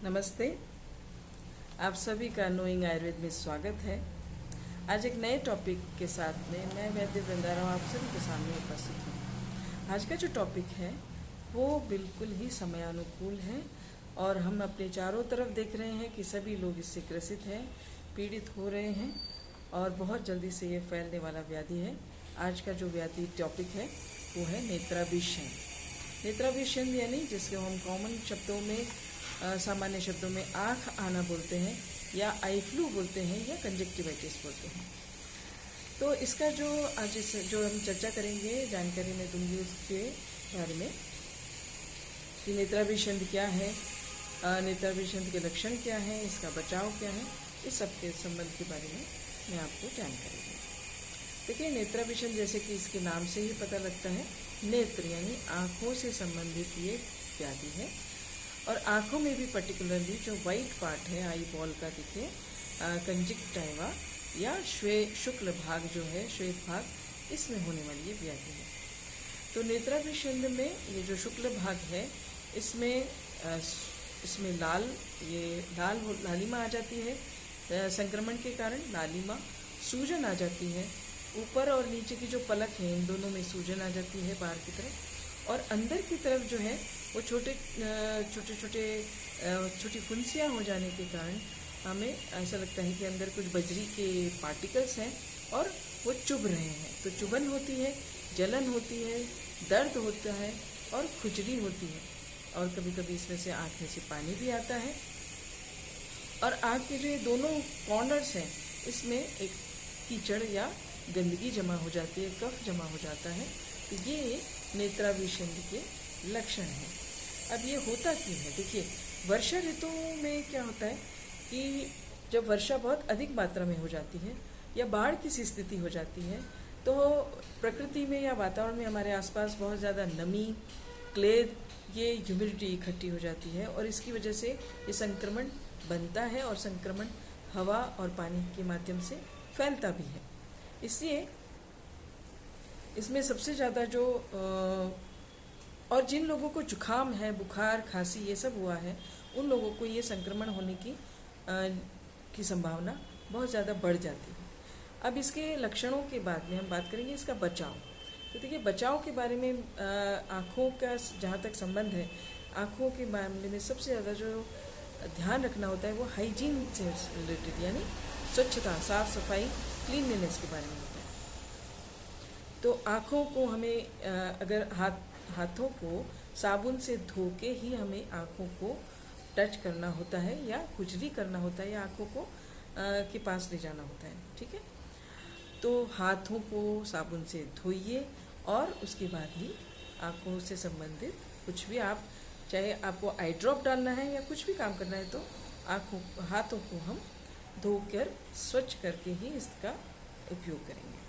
नमस्ते। आप सभी का नोइंग आयुर्वेद में स्वागत है। आज एक नए टॉपिक के साथ में मैं वैद्य वृंदा राव आप सभी के सामने उपस्थित हूँ। आज का जो टॉपिक है वो बिल्कुल ही समयानुकूल है और हम अपने चारों तरफ देख रहे हैं कि सभी लोग इससे ग्रसित हैं, पीड़ित हो रहे हैं और बहुत जल्दी से ये फैलने वाला व्याधि है। आज का जो व्याधि टॉपिक है वो है नेत्राभिषण। नेत्राभिषण यानी जिसको हम कॉमन शब्दों में सामान्य शब्दों में आँख आना बोलते हैं या आई फ्लू बोलते हैं या कंजक्टिवाइटिस बोलते हैं। तो इसका जो आज जो हम चर्चा करेंगे, जानकारी मैं दूंगी उसके बारे में कि नेत्राभिषण क्या है, नेत्राभिषण के लक्षण क्या हैं, इसका बचाव क्या है, इस सब के संबंध के बारे में मैं आपको जानकारी दूँगी। देखिए, नेत्राभिषण जैसे कि इसके नाम से ही पता लगता है, नेत्र यानी आँखों से संबंधित ये व्याधि है और आँखों में भी पर्टिकुलरली जो वाइट पार्ट है आई बॉल का दिखे, कंजक्टिवा या शुक्ल भाग जो है, श्वेत भाग, इसमें होने वाली ये व्याधि है। तो नेत्राभिषण में ये जो शुक्ल भाग है इसमें लालिमा आ जाती है, संक्रमण के कारण लालिमा, सूजन आ जाती है, ऊपर और नीचे की जो पलक है इन दोनों में सूजन आ जाती है बाहर की तरफ, और अंदर की तरफ जो है वो छोटी फुंसियाँ हो जाने के कारण हमें ऐसा लगता है कि अंदर कुछ बजरी के पार्टिकल्स हैं और वो चुभ रहे हैं। तो चुभन होती है, जलन होती है, दर्द होता है और खुजली होती है और कभी कभी इसमें से आँख में से पानी भी आता है और आँख के जो ये दोनों कॉर्नर्स हैं इसमें एक कीचड़ या गंदगी जमा हो जाती है, कफ जमा हो जाता है। तो ये नेत्राभिषण के लक्षण हैं। अब ये होता क्यों है? देखिए, वर्षा ऋतु में क्या होता है कि जब वर्षा बहुत अधिक मात्रा में हो जाती है या बाढ़ की सी स्थिति हो जाती है तो प्रकृति में या वातावरण में हमारे आसपास बहुत ज़्यादा नमी, क्लेद, ये ह्यूमिडिटी इकट्ठी हो जाती है और इसकी वजह से ये संक्रमण बनता है और संक्रमण हवा और पानी के माध्यम से फैलता भी है। इसलिए इसमें सबसे ज़्यादा जो और जिन लोगों को जुखाम है, बुखार, खांसी ये सब हुआ है, उन लोगों को ये संक्रमण होने की संभावना बहुत ज़्यादा बढ़ जाती है। अब इसके लक्षणों के बाद में हम बात करेंगे इसका बचाव। तो देखिए, बचाव के बारे में आँखों का जहाँ तक संबंध है, आँखों के मामले में सबसे ज़्यादा जो ध्यान रखना होता है वो हाइजीन से रिलेटेड यानी स्वच्छता, साफ सफाई, क्लीनलीनेस के बारे में होता है। तो आँखों को हमें अगर हाथों को साबुन से धो के ही हमें आँखों को टच करना होता है या खुजली करना होता है या आँखों को के पास ले जाना होता है, ठीक है। तो हाथों को साबुन से धोइए और उसके बाद ही आँखों से संबंधित कुछ भी आप, चाहे आपको आई ड्रॉप डालना है या कुछ भी काम करना है, तो हाथों को हम धोकर स्वच्छ करके ही इसका उपयोग करेंगे।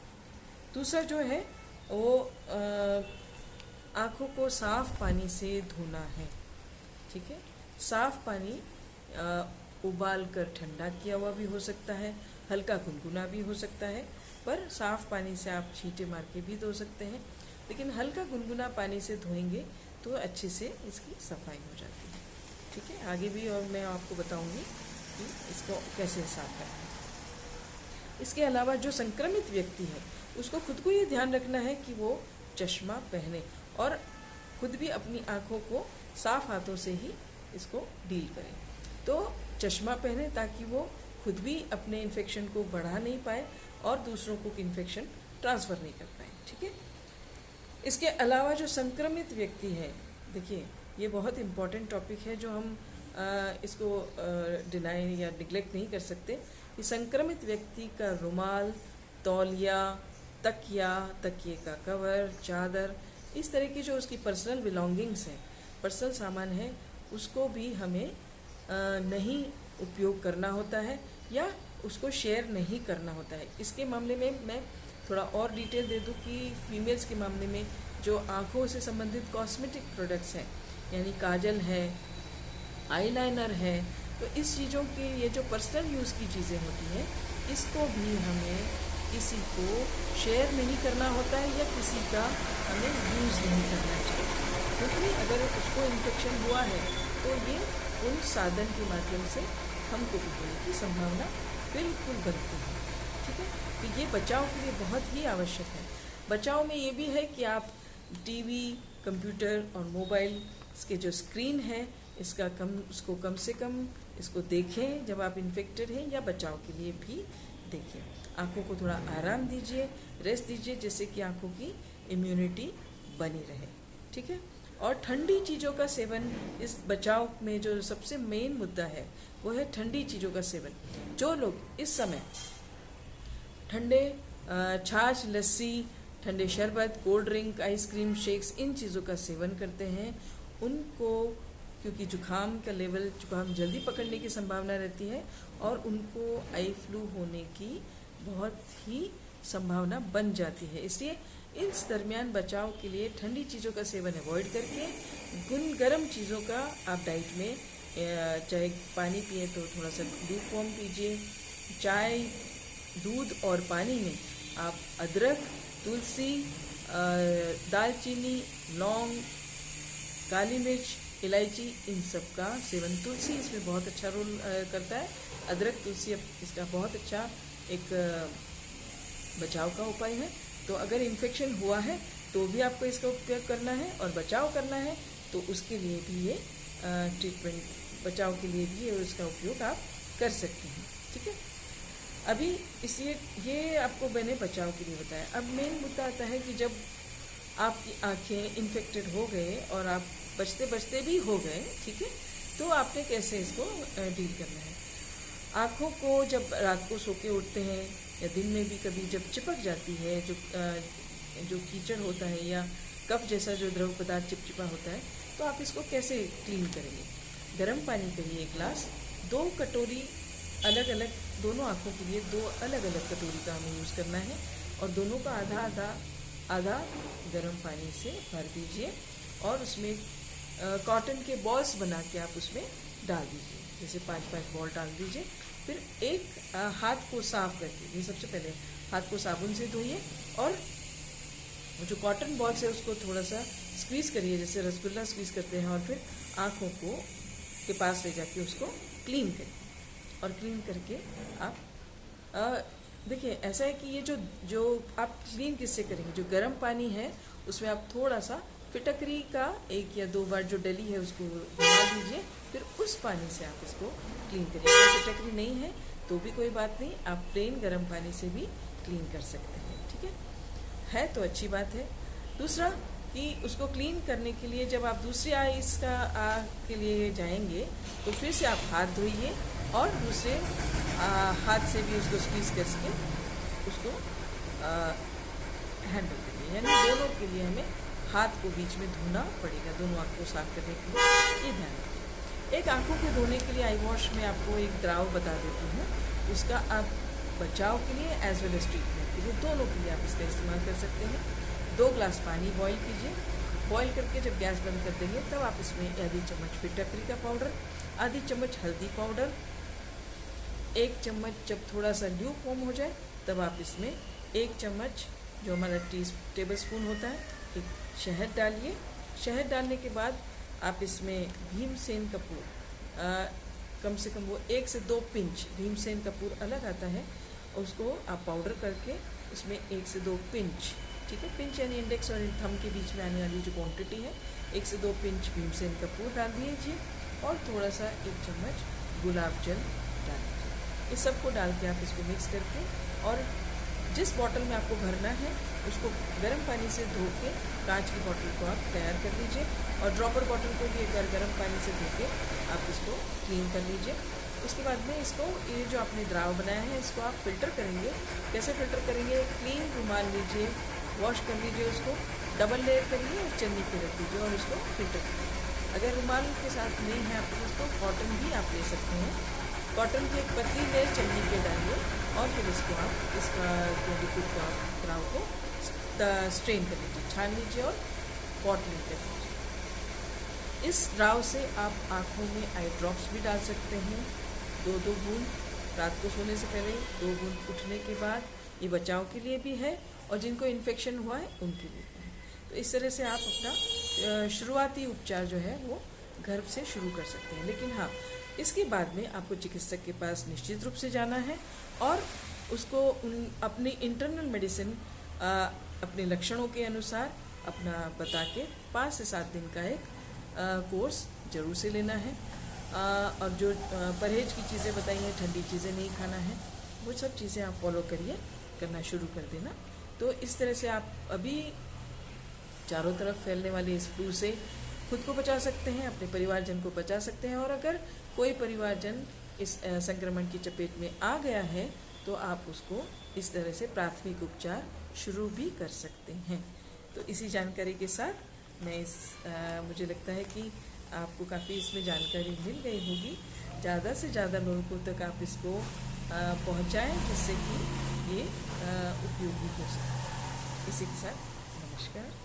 दूसरा जो है वो आँखों को साफ पानी से धोना है, ठीक है। साफ पानी उबाल कर ठंडा किया हुआ भी हो सकता है, हल्का गुनगुना भी हो सकता है, पर साफ पानी से आप छींटे मार के भी धो सकते हैं, लेकिन हल्का गुनगुना पानी से धोएंगे तो अच्छे से इसकी सफाई हो जाती है, ठीक है। आगे भी और मैं आपको बताऊंगी कि इसको कैसे साफ करना है। इसके अलावा जो संक्रमित व्यक्ति है उसको खुद को ये ध्यान रखना है कि वो चश्मा पहने और खुद भी अपनी आँखों को साफ हाथों से ही इसको डील करें। तो चश्मा पहने ताकि वो खुद भी अपने इन्फेक्शन को बढ़ा नहीं पाए और दूसरों को इन्फेक्शन ट्रांसफ़र नहीं कर पाए, ठीक है। इसके अलावा जो संक्रमित व्यक्ति है, देखिए ये बहुत इम्पॉर्टेंट टॉपिक है जो हम इसको डिनाई या निगलेक्ट नहीं कर सकते। कि संक्रमित व्यक्ति का रुमाल, तौलिया, तकिया, तकिए का कवर, चादर, इस तरह की जो उसकी पर्सनल बिलोंगिंग्स हैं, पर्सनल सामान है, उसको भी हमें नहीं उपयोग करना होता है या उसको शेयर नहीं करना होता है। इसके मामले में मैं थोड़ा और डिटेल दे दूं कि फीमेल्स के मामले में जो आँखों से संबंधित कॉस्मेटिक प्रोडक्ट्स हैं, यानी काजल है, आईलाइनर है, तो इस चीज़ों की ये जो पर्सनल यूज़ की चीज़ें होती हैं, इसको भी हमें किसी को शेयर नहीं करना होता है या किसी का हमें यूज़ नहीं करना चाहिए, क्योंकि अगर उसको इन्फेक्शन हुआ है तो ये उन साधन के माध्यम से हमको भी होने की संभावना बिल्कुल बनती है। ठीक है, तो ये बचाव के लिए बहुत ही आवश्यक है। बचाव में ये भी है कि आप टीवी, कंप्यूटर और मोबाइल इसके जो स्क्रीन है उसको कम से कम इसको देखें जब आप इन्फेक्टेड हैं, या बचाव के लिए भी देखें। आँखों को थोड़ा आराम दीजिए, रेस्ट दीजिए, जिससे कि आँखों की इम्यूनिटी बनी रहे। ठीक है, और ठंडी चीज़ों का सेवन इस बचाव में जो सबसे मेन मुद्दा है वो है ठंडी चीज़ों का सेवन। जो लोग इस समय ठंडे छाछ, लस्सी, ठंडे शरबत, कोल्ड ड्रिंक, आइसक्रीम, शेक्स, इन चीज़ों का सेवन करते हैं, उनको क्योंकि जुकाम जल्दी पकड़ने की संभावना रहती है और उनको आई फ्लू होने की बहुत ही संभावना बन जाती है। इसलिए इस दरमियान बचाव के लिए ठंडी चीज़ों का सेवन अवॉइड करके गर्म चीज़ों का आप डाइट में, चाहे पानी पिए तो थोड़ा सा लूकवार्म पीजिए। चाय, दूध और पानी में आप अदरक, तुलसी, दालचीनी, लौंग, काली मिर्च, इलायची, इन सब का सेवन। तुलसी इसमें बहुत अच्छा रोल करता है। अदरक, तुलसी इसका बहुत अच्छा एक बचाव का उपाय है। तो अगर इन्फेक्शन हुआ है तो भी आपको इसका उपयोग करना है, और बचाव करना है तो उसके लिए भी ये ट्रीटमेंट, बचाव के लिए भी इसका उपयोग आप कर सकते हैं। ठीक है, अभी इसलिए ये आपको मैंने बचाव के लिए बताया। अब मेन मुद्दा आता है कि जब आपकी आंखें इन्फेक्टेड हो गए और आप बचते बचते भी हो गए, ठीक है, तो आपने कैसे इसको डील करना है। आँखों को जब रात को सो के उठते हैं या दिन में भी कभी जब चिपक जाती है, जो कीचड़ होता है या कफ जैसा जो द्रव पदार्थ चिपचिपा होता है, तो आप इसको कैसे क्लीन करेंगे। गर्म पानी करिए 1 गिलास, 2 कटोरी अलग अलग, दोनों आँखों के लिए 2 अलग अलग कटोरी का हमें यूज़ करना है, और दोनों का आधा गर्म पानी से भर दीजिए, और उसमें कॉटन के बॉल्स बना के आप उसमें डाल दीजिए, जैसे 5-5 बॉल डाल दीजिए। फिर एक हाथ को साफ करके, सबसे पहले हाथ को साबुन से धोइए, और जो कॉटन बॉल्स है उसको थोड़ा सा स्क्वीज़ करिए, जैसे रसगुल्ला स्क्वीज़ करते हैं, और फिर आँखों को के पास ले जाके उसको क्लीन करिए। और क्लीन करके आप देखिए, ऐसा है कि ये जो आप क्लीन किससे करेंगे, जो गर्म पानी है उसमें आप थोड़ा सा फिटकरी का 1 या 2 बार जो डली है उसको घुमा दीजिए, फिर उस पानी से आप इसको क्लीन करिए। अगर फिटकरी नहीं है तो भी कोई बात नहीं, आप प्लेन गर्म पानी से भी क्लीन कर सकते हैं। ठीक है तो अच्छी बात है। दूसरा कि उसको क्लीन करने के लिए जब आप दूसरी आइस का के लिए जाएंगे तो फिर से आप हाथ धोइए, और दूसरे हाथ से भी उसको स्क्वीज़ करके उसको हैंडल करिए, यानी दोनों के लिए हमें हाथ को बीच में धोना पड़ेगा, दोनों आँख को साफ करने के लिए। ये ध्यान रखिए। एक आँखों को धोने के लिए आई वॉश में आपको एक द्राव बता देती हूँ, उसका आप बचाव के लिए एज वेल एज ट्रीटमेंट के लिए, दोनों के लिए आप इसका इस्तेमाल कर सकते हैं। 2 गिलास पानी बॉईल कीजिए, बॉईल करके जब गैस बंद कर देंगे तब आप इसमें आधी चम्मच फिटकरी का पाउडर, आधी चम्मच हल्दी पाउडर, 1 चम्मच जब थोड़ा सा ल्यूकवार्म हो जाए तब आप इसमें 1 चम्मच जो हमारा टेबल स्पून होता है, एक शहद डालिए। शहद डालने के बाद आप इसमें भीमसेन कपूर, कम से कम वो 1 से 2 पिंच, भीमसेन कपूर अलग आता है, उसको आप पाउडर करके उसमें 1 से 2 पिंच, ठीक है, पिंच यानी इंडेक्स और थंब के बीच में आने वाली जो क्वांटिटी है, 1 से 2 पिंच भीमसेन कपूर डाल दीजिए, और थोड़ा सा 1 चम्मच गुलाब जल डाल दीजिए। इस सब को डाल के आप इसको मिक्स करके, और जिस बॉटल में आपको भरना है उसको गर्म पानी से धो के कांच की बॉटल को आप तैयार कर लीजिए, और ड्रॉपर बॉटल को भी एक बार गर्म पानी से धो के आप इसको क्लीन कर लीजिए। उसके बाद में इसको, ये जो आपने द्राव बनाया है इसको आप फिल्टर करेंगे। कैसे फिल्टर करेंगे, क्लीन रुमाल लीजिए, वॉश कर लीजिए, उसको डबल लेयर करिए और चन्नी पे रख दीजिए और उसको फिल्टर करिए। अगर रुमाल के साथ नहीं है आपके पास तो कॉटन भी आप ले सकते हैं, कॉटन की एक पतली लेयर चन्नी पे डालिए, और फिर इसको आप इसका जो लिक्विड का द्राव को स्ट्रेन कर लीजिए, छान लीजिए और बॉटलिंग कर लीजिए। इस द्राव से आप आँखों में आई ड्रॉप्स भी डाल सकते हैं, 2-2 बूंद रात को सोने से पहले, 2 बूंद उठने के बाद। ये बचाव के लिए भी है और जिनको इन्फेक्शन हुआ है उनके लिए भी है। तो इस तरह से आप अपना शुरुआती उपचार जो है वो घर से शुरू कर सकते हैं। लेकिन हाँ, इसके बाद में आपको चिकित्सक के पास निश्चित रूप से जाना है और उसको अपनी इंटरनल मेडिसिन अपने लक्षणों के अनुसार अपना बता के 5 से 7 दिन का एक कोर्स जरूर से लेना है। और जो परहेज की चीज़ें बताई हैं, ठंडी चीज़ें नहीं खाना है, वो सब चीज़ें आप फॉलो करिए, करना शुरू कर देना। तो इस तरह से आप अभी चारों तरफ फैलने वाले इस फ्लू से खुद को बचा सकते हैं, अपने परिवारजन को बचा सकते हैं। और अगर कोई परिवारजन इस संक्रमण की चपेट में आ गया है तो आप उसको इस तरह से प्राथमिक उपचार शुरू भी कर सकते हैं। तो इसी जानकारी के साथ मैं मुझे लगता है कि आपको काफ़ी इसमें जानकारी मिल गई होगी। ज़्यादा से ज़्यादा लोगों तक आप इसको पहुंचाएं जिससे कि ये उपयोगी हो सके। इसी के साथ नमस्कार।